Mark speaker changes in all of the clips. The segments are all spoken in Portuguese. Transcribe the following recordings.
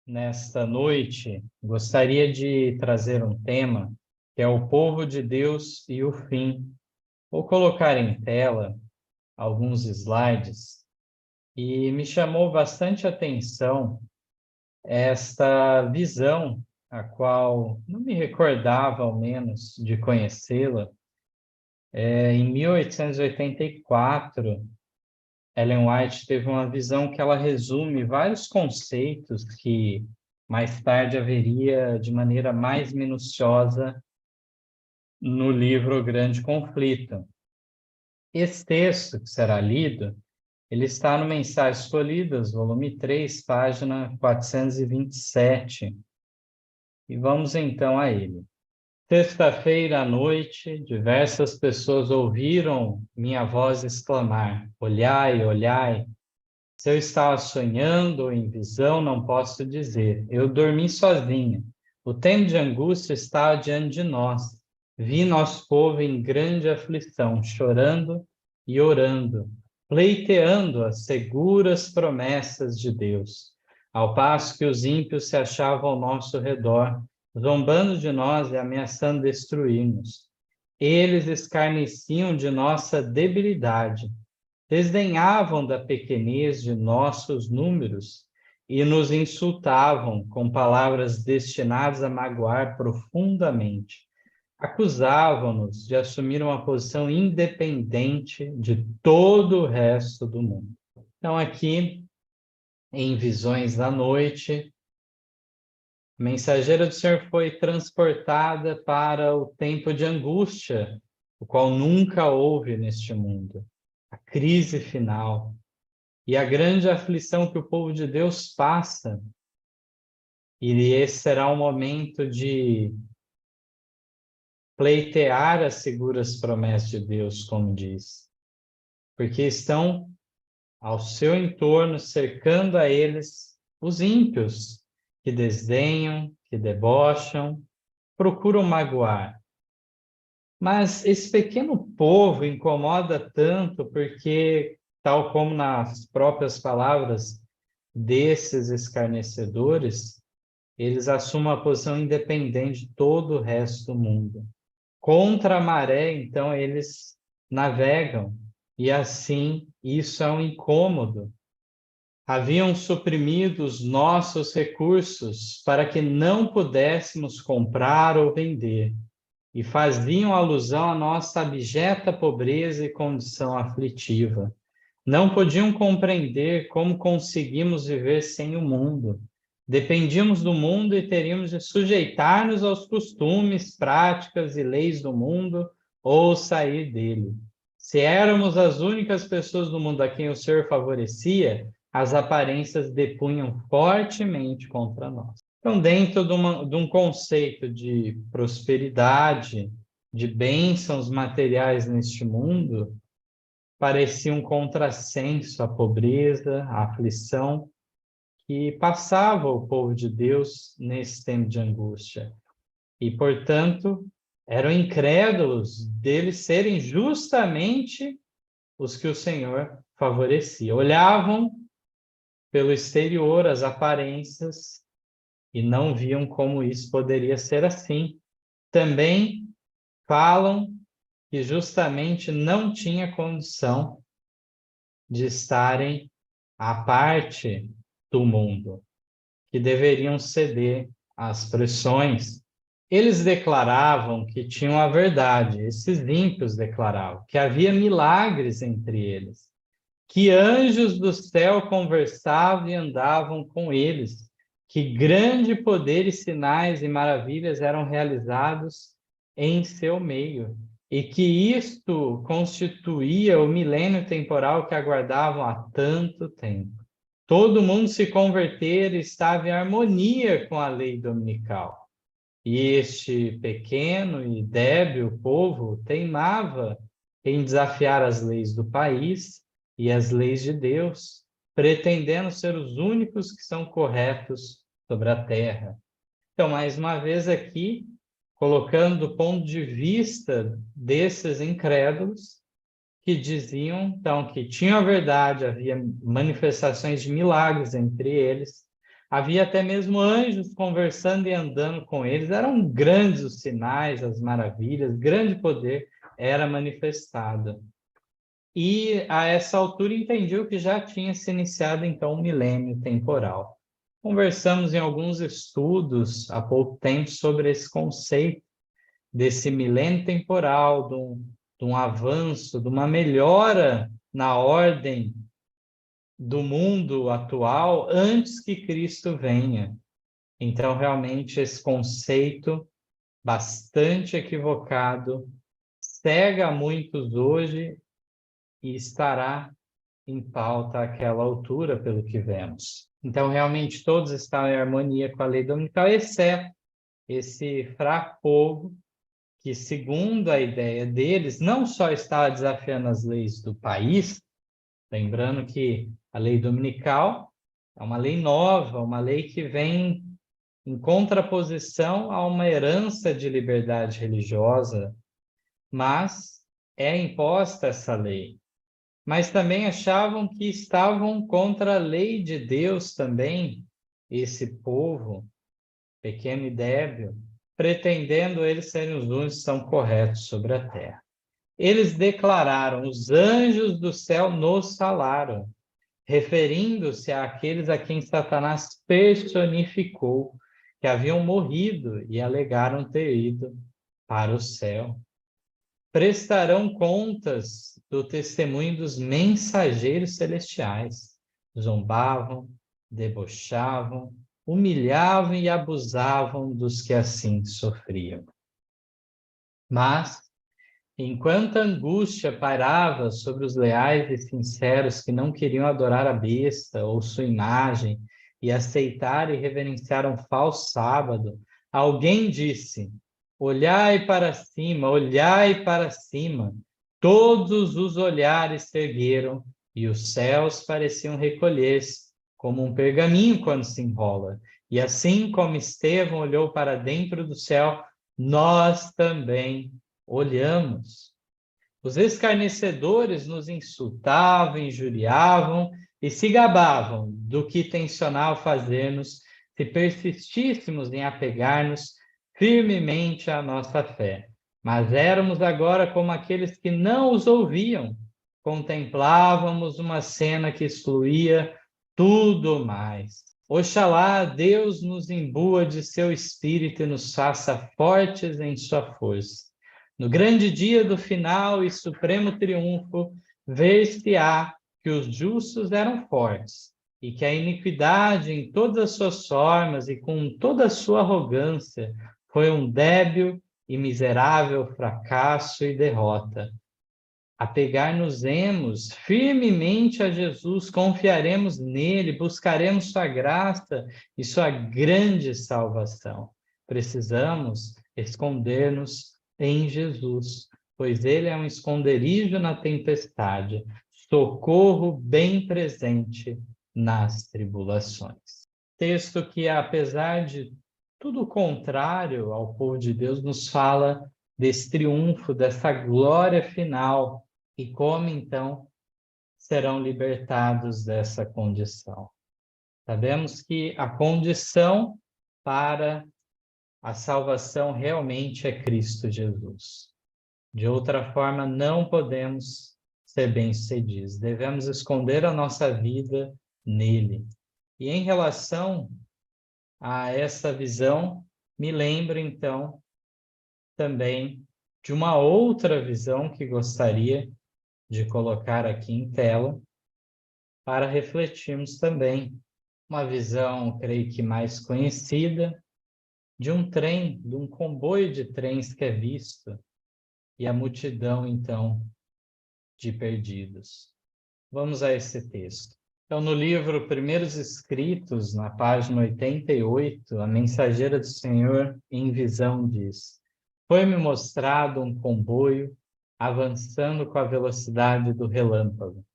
Speaker 1: Nesta noite, gostaria de trazer um tema que é o povo de Deus e o fim. Vou colocar em tela alguns slides e me chamou bastante atenção esta visão, a qual não me recordava, ao menos, de conhecê-la. Em 1884, Ellen White teve uma visão que ela resume vários conceitos que mais tarde haveria de maneira mais minuciosa no livro O Grande Conflito. Esse texto que será lido, ele está no Mensagens Escolhidas, volume 3, página 427. E vamos então a ele. Sexta-feira à noite, diversas pessoas ouviram minha voz exclamar: olhai, olhai. Se eu estava sonhando ou em visão, não posso dizer. Eu dormi sozinha. O tempo de angústia estava diante de nós. Vi nosso povo em grande aflição, chorando e orando, pleiteando as seguras promessas de Deus, ao passo que os ímpios se achavam ao nosso redor, zombando de nós e ameaçando destruir-nos. Eles escarneciam de nossa debilidade, desdenhavam da pequenez de nossos números e nos insultavam com palavras destinadas a magoar profundamente. Acusavam-nos de assumir uma posição independente de todo o resto do mundo. Então, aqui, em Visões da Noite, a mensageira do Senhor foi transportada para o tempo de angústia, o qual nunca houve neste mundo. A crise final e a grande aflição que o povo de Deus passa. E esse será um momento de pleitear as seguras promessas de Deus, como diz. Porque estão ao seu entorno, cercando a eles os ímpios, que desdenham, que debocham, procuram magoar. Mas esse pequeno povo incomoda tanto porque, tal como nas próprias palavras desses escarnecedores, eles assumem uma posição independente de todo o resto do mundo. Contra a maré, então, eles navegam, e assim isso é um incômodo. Haviam suprimido os nossos recursos para que não pudéssemos comprar ou vender, e faziam alusão à nossa abjeta pobreza e condição aflitiva. Não podiam compreender como conseguimos viver sem o mundo. Dependíamos do mundo e teríamos de sujeitar-nos aos costumes, práticas e leis do mundo ou sair dele. Se éramos as únicas pessoas do mundo a quem o Senhor favorecia, as aparências depunham fortemente contra nós. Então, dentro de um conceito de prosperidade, de bênçãos materiais neste mundo, parecia um contrassenso à pobreza, à aflição que passava o povo de Deus nesse tempo de angústia. E, portanto, eram incrédulos deles serem justamente os que o Senhor favorecia. Olhavam pelo exterior, as aparências, e não viam como isso poderia ser assim. Também falam que justamente não tinha condição de estarem à parte do mundo, que deveriam ceder às pressões. Eles declaravam que tinham a verdade, esses ímpios declaravam que havia milagres entre eles, que anjos do céu conversavam e andavam com eles, que grande poder e sinais e maravilhas eram realizados em seu meio, e que isto constituía o milênio temporal que aguardavam há tanto tempo. Todo mundo se converter estava em harmonia com a lei dominical. E este pequeno e débil povo teimava em desafiar as leis do país e as leis de Deus, pretendendo ser os únicos que são corretos sobre a terra. Então, mais uma vez aqui, colocando do ponto de vista desses incrédulos, que diziam, então, que tinham a verdade, havia manifestações de milagres entre eles, Havia até mesmo anjos conversando e andando com eles. Eram grandes os sinais, as maravilhas, grande poder era manifestado. E a essa altura entendiu que já tinha se iniciado então um milênio temporal. Conversamos em alguns estudos há pouco tempo sobre esse conceito desse milênio temporal, de um avanço, de uma melhora na ordem do mundo atual antes que Cristo venha. Então, realmente, esse conceito bastante equivocado cega a muitos hoje e estará em pauta àquela altura, pelo que vemos. Então, realmente, todos estão em harmonia com a lei dominical, exceto esse fraco povo que, segundo a ideia deles, não só estava desafiando as leis do país, lembrando que a lei dominical é uma lei nova, uma lei que vem em contraposição a uma herança de liberdade religiosa, mas é imposta essa lei. Mas também achavam que estavam contra a lei de Deus também, esse povo pequeno e débil, pretendendo eles serem os únicos que são corretos sobre a terra. Eles declararam: os anjos do céu nos falaram, referindo-se àqueles a quem Satanás personificou, que haviam morrido e alegaram ter ido para o céu. Prestarão contas do testemunho dos mensageiros celestiais. Zombavam, debochavam, humilhavam e abusavam dos que assim sofriam. Mas, enquanto a angústia pairava sobre os leais e sinceros que não queriam adorar a besta ou sua imagem e aceitar e reverenciar um falso sábado, alguém disse: olhai para cima, olhai para cima. Todos os olhares se ergueram e os céus pareciam recolher-se, como um pergaminho quando se enrola. E assim como Estevão olhou para dentro do céu, nós também olhamos. Os escarnecedores nos insultavam, injuriavam e se gabavam do que tensionavam fazer-nos se persistíssemos em apegar-nos firmemente à nossa fé. Mas éramos agora como aqueles que não os ouviam. Contemplávamos uma cena que excluía tudo mais. Oxalá Deus nos imbua de seu espírito e nos faça fortes em sua força. No grande dia do final e supremo triunfo, ver-se-á que os justos eram fortes e que a iniquidade em todas as suas formas e com toda a sua arrogância foi um débil e miserável fracasso e derrota. Apegar-nos-emos firmemente a Jesus, confiaremos nele, buscaremos sua graça e sua grande salvação. Precisamos esconder-nos em Jesus, pois ele é um esconderijo na tempestade, socorro bem presente nas tribulações. Texto que, apesar de tudo contrário ao povo de Deus, nos fala desse triunfo, dessa glória final, e como então serão libertados dessa condição. Sabemos que a condição para a salvação realmente é Cristo Jesus. De outra forma, não podemos ser bem-sucedidos. Devemos esconder a nossa vida nele. E em relação a essa visão, me lembro então também de uma outra visão que gostaria de colocar aqui em tela para refletirmos também. Uma visão, creio que mais conhecida, de um trem, de um comboio de trens que é visto, e a multidão, então, de perdidos. Vamos a esse texto. Então, no livro Primeiros Escritos, na página 88, a mensageira do Senhor, em visão, diz: foi-me mostrado um comboio avançando com a velocidade do relâmpago.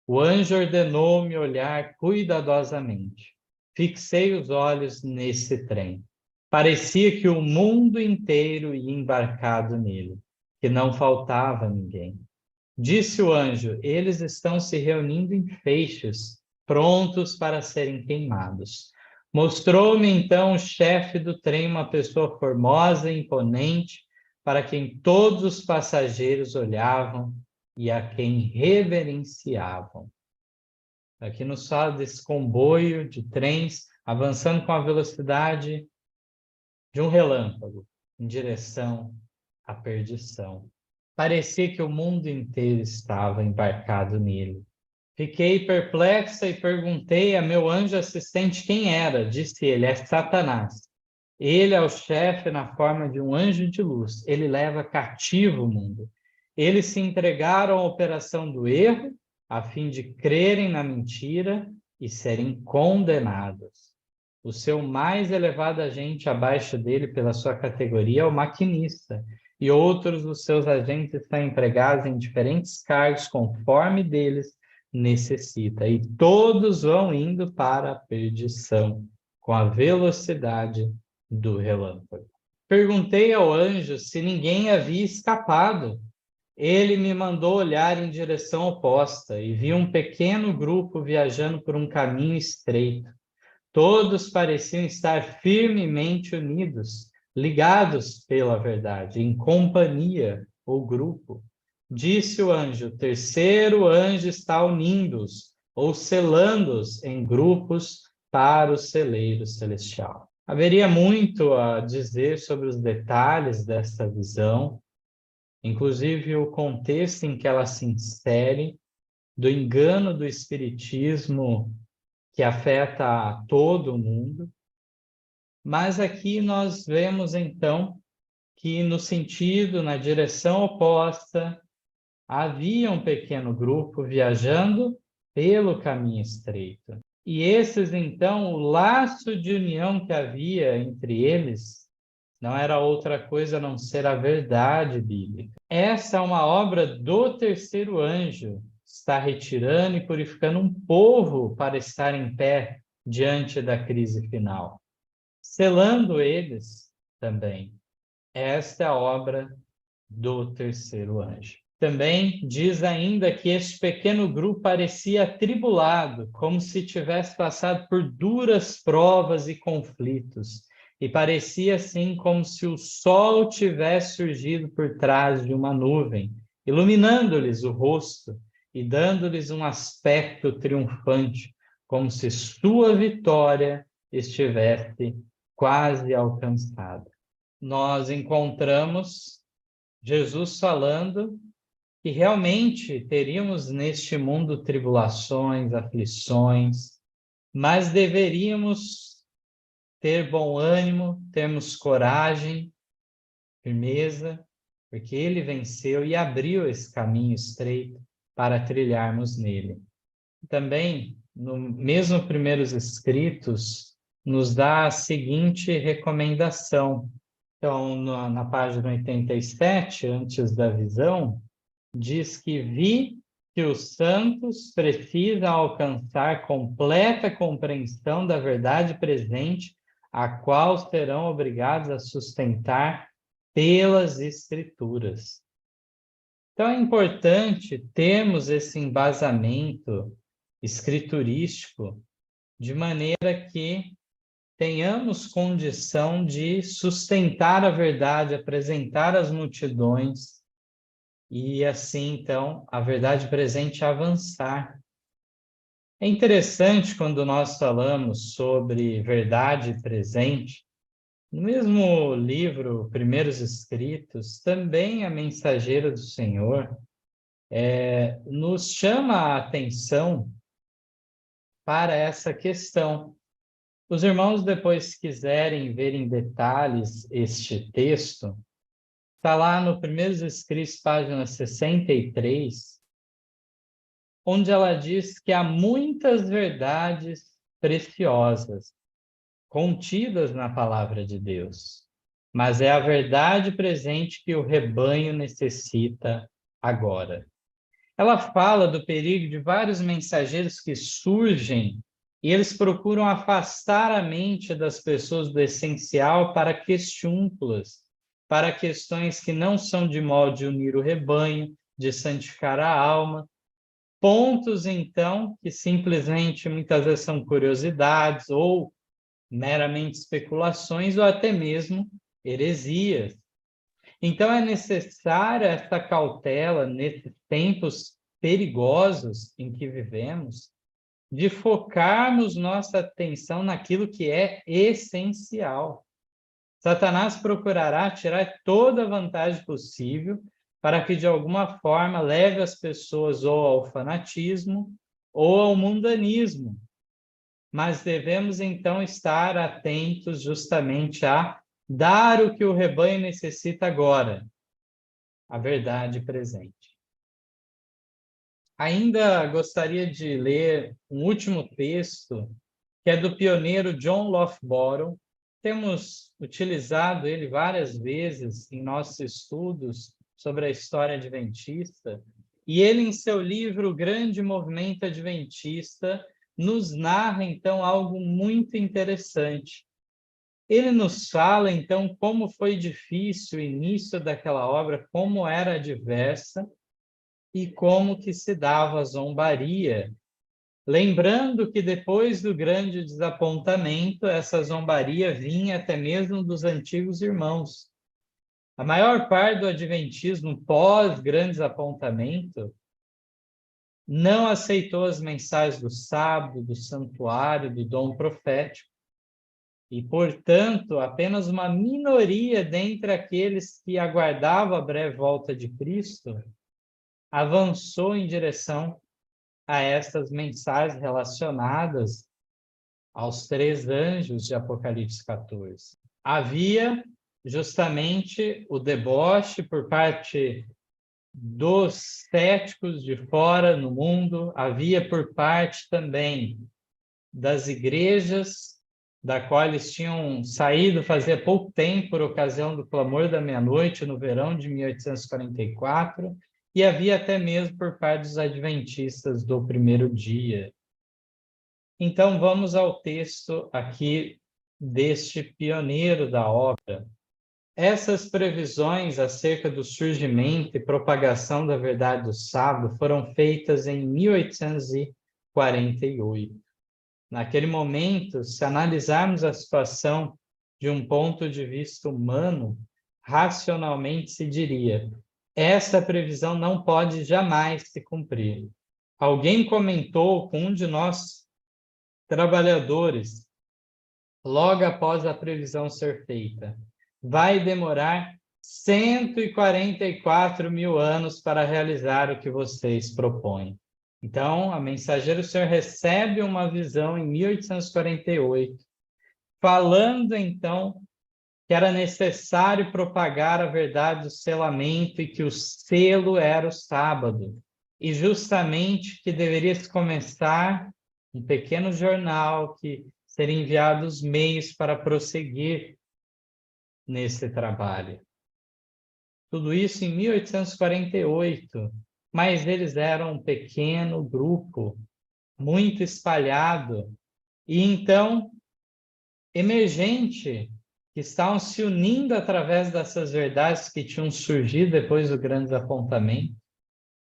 Speaker 1: O anjo ordenou-me olhar cuidadosamente. Fixei os olhos nesse trem. Parecia que o mundo inteiro ia embarcado nele, que não faltava ninguém. Disse o anjo: eles estão se reunindo em feixes, prontos para serem queimados. Mostrou-me então o chefe do trem, uma pessoa formosa e imponente, para quem todos os passageiros olhavam e a quem reverenciavam. Aqui nos fala desse comboio de trens avançando com a velocidade de um relâmpago em direção à perdição. Parecia que o mundo inteiro estava embarcado nele. Fiquei perplexa e perguntei a meu anjo assistente quem era. Disse ele: é Satanás. Ele é o chefe na forma de um anjo de luz. Ele leva cativo o mundo. Eles se entregaram à operação do erro, a fim de crerem na mentira e serem condenados. O seu mais elevado agente abaixo dele, pela sua categoria, é o maquinista, e outros dos seus agentes estão empregados em diferentes cargos, conforme deles necessita. E todos vão indo para a perdição, com a velocidade do relâmpago. Perguntei ao anjo se ninguém havia escapado. Ele me mandou olhar em direção oposta e vi um pequeno grupo viajando por um caminho estreito. Todos pareciam estar firmemente unidos, ligados pela verdade, em companhia ou grupo. Disse o anjo: o terceiro anjo está unindo-os, ou selando-os em grupos para o celeiro celestial. Haveria muito a dizer sobre os detalhes desta visão, inclusive o contexto em que ela se insere, do engano do espiritismo que afeta a todo o mundo. Mas aqui nós vemos, então, que no sentido, na direção oposta, havia um pequeno grupo viajando pelo caminho estreito. E esses, então, o laço de união que havia entre eles não era outra coisa a não ser a verdade bíblica. Essa é uma obra do terceiro anjo, está retirando e purificando um povo para estar em pé diante da crise final, selando eles também. Esta é a obra do terceiro anjo. Também diz ainda que este pequeno grupo parecia atribulado, como se tivesse passado por duras provas e conflitos, e parecia assim como se o sol tivesse surgido por trás de uma nuvem, iluminando-lhes o rosto e dando-lhes um aspecto triunfante, como se sua vitória estivesse quase alcançada. Nós encontramos Jesus falando que realmente teríamos neste mundo tribulações, aflições, mas deveríamos ter bom ânimo, termos coragem, firmeza, porque ele venceu e abriu esse caminho estreito para trilharmos nele. Também, no mesmo Primeiros Escritos, nos dá a seguinte recomendação. Então, na página 87, antes da visão, diz que vi que os santos precisam alcançar completa compreensão da verdade presente, a qual serão obrigados a sustentar pelas Escrituras. Então, é importante termos esse embasamento escriturístico, de maneira que tenhamos condição de sustentar a verdade, apresentar às multidões, e assim, então, a verdade presente avançar. É interessante quando nós falamos sobre verdade presente, no mesmo livro, Primeiros Escritos, também a Mensageira do Senhor nos chama a atenção para essa questão. Os irmãos, depois, se quiserem ver em detalhes este texto, está lá no Primeiros Escritos, página 63, onde ela diz que há muitas verdades preciosas contidas na palavra de Deus, mas é a verdade presente que o rebanho necessita agora. Ela fala do perigo de vários mensageiros que surgem e eles procuram afastar a mente das pessoas do essencial para questiúnculas, para questões que não são de modo de unir o rebanho, de santificar a alma. Pontos, então, que simplesmente muitas vezes são curiosidades ou meramente especulações ou até mesmo heresias. Então é necessária essa cautela nesses tempos perigosos em que vivemos, de focarmos nossa atenção naquilo que é essencial. Satanás procurará tirar toda a vantagem possível para que, de alguma forma, leve as pessoas ou ao fanatismo ou ao mundanismo. Mas devemos, então, estar atentos justamente a dar o que o rebanho necessita agora, a verdade presente. Ainda gostaria de ler um último texto, que é do pioneiro John Loughborough. Temos utilizado ele várias vezes em nossos estudos sobre a história adventista, e ele, em seu livro O Grande Movimento Adventista, nos narra, então, algo muito interessante. Ele nos fala, então, como foi difícil o início daquela obra, como era diversa e como que se dava a zombaria. Lembrando que depois do grande desapontamento, essa zombaria vinha até mesmo dos antigos irmãos. A maior parte do adventismo pós-grande desapontamento não aceitou as mensagens do sábado, do santuário, do dom profético. E, portanto, apenas uma minoria dentre aqueles que aguardavam a breve volta de Cristo avançou em direção a estas mensagens relacionadas aos 3 anjos de Apocalipse 14. Havia justamente o deboche por parte dos céticos de fora no mundo, havia por parte também das igrejas, da qual eles tinham saído fazia pouco tempo por ocasião do clamor da meia-noite no verão de 1844, e havia até mesmo por parte dos adventistas do primeiro dia. Então, vamos ao texto aqui deste pioneiro da obra. Essas previsões acerca do surgimento e propagação da verdade do sábado foram feitas em 1848. Naquele momento, se analisarmos a situação de um ponto de vista humano, racionalmente se diria: essa previsão não pode jamais se cumprir. Alguém comentou com um de nós, trabalhadores, logo após a previsão ser feita: vai demorar 144 mil anos para realizar o que vocês propõem. Então, a Mensageira do Senhor recebe uma visão em 1848, falando, então, que era necessário propagar a verdade do selamento e que o selo era o sábado. E justamente que deveria se começar um pequeno jornal que seria enviado os meios para prosseguir nesse trabalho. Tudo isso em 1848, mas eles eram um pequeno grupo, muito espalhado, e então, emergente, que estavam se unindo através dessas verdades que tinham surgido depois do grande desapontamento,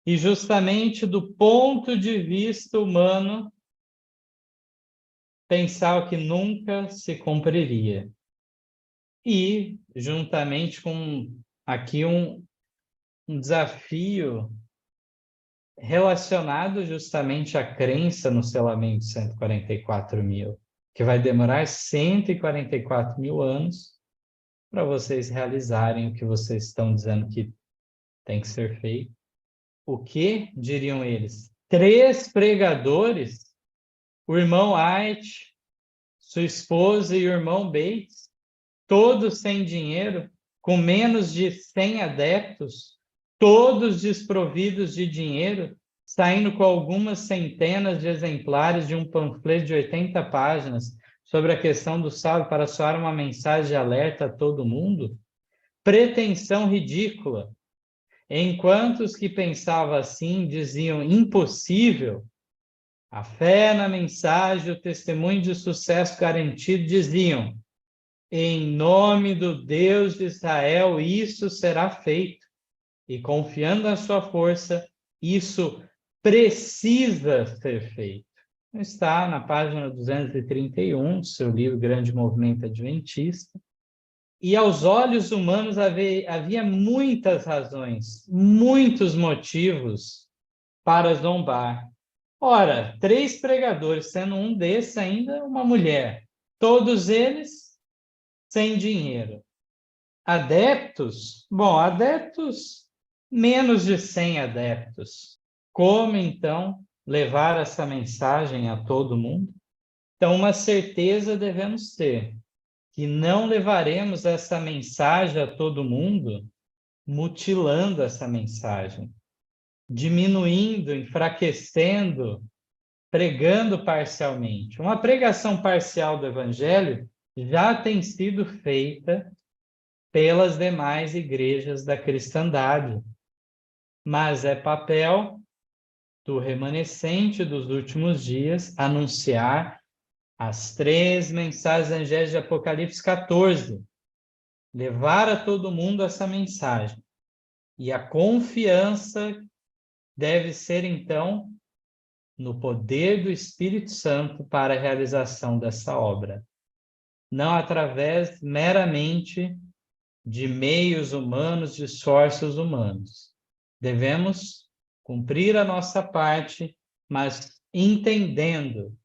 Speaker 1: e justamente do ponto de vista humano, pensava que nunca se cumpriria. E, juntamente com aqui um desafio relacionado justamente à crença no selamento de 144 mil, que vai demorar 144 mil anos para vocês realizarem o que vocês estão dizendo que tem que ser feito. O que, diriam eles? 3 pregadores, o irmão White, sua esposa e o irmão Bates, todos sem dinheiro, com menos de 100 adeptos, todos desprovidos de dinheiro, saindo com algumas centenas de exemplares de um panfleto de 80 páginas sobre a questão do sábado para soar uma mensagem de alerta a todo mundo? Pretensão ridícula. Enquanto os que pensavam assim diziam impossível, a fé na mensagem, o testemunho de sucesso garantido diziam: em nome do Deus de Israel, isso será feito. E confiando na sua força, isso precisa ser feito. está na página 231 do seu livro Grande Movimento Adventista. E aos olhos humanos havia muitas razões, muitos motivos para zombar. Ora, 3 pregadores, sendo um desses ainda uma mulher, todos eles sem dinheiro. Adeptos? Bom, adeptos, menos de 100 adeptos. Como, então, levar essa mensagem a todo mundo? Então, uma certeza devemos ter, que não levaremos essa mensagem a todo mundo mutilando essa mensagem, diminuindo, enfraquecendo, pregando parcialmente. Uma pregação parcial do Evangelho já tem sido feita pelas demais igrejas da cristandade, mas é papel do remanescente dos últimos dias anunciar as 3 mensagens angélicas de Apocalipse 14, levar a todo mundo essa mensagem. E a confiança deve ser, então, no poder do Espírito Santo para a realização dessa obra, não através meramente de meios humanos, de esforços humanos. Devemos cumprir a nossa parte, mas entendendo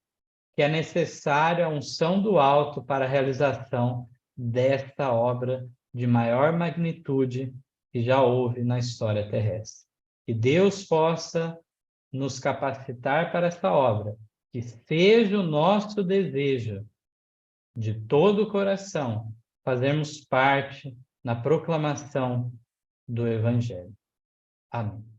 Speaker 1: que é necessária a unção do alto para a realização desta obra de maior magnitude que já houve na história terrestre. Que Deus possa nos capacitar para essa obra, que seja o nosso desejo de todo o coração fazermos parte na proclamação do Evangelho. Amém.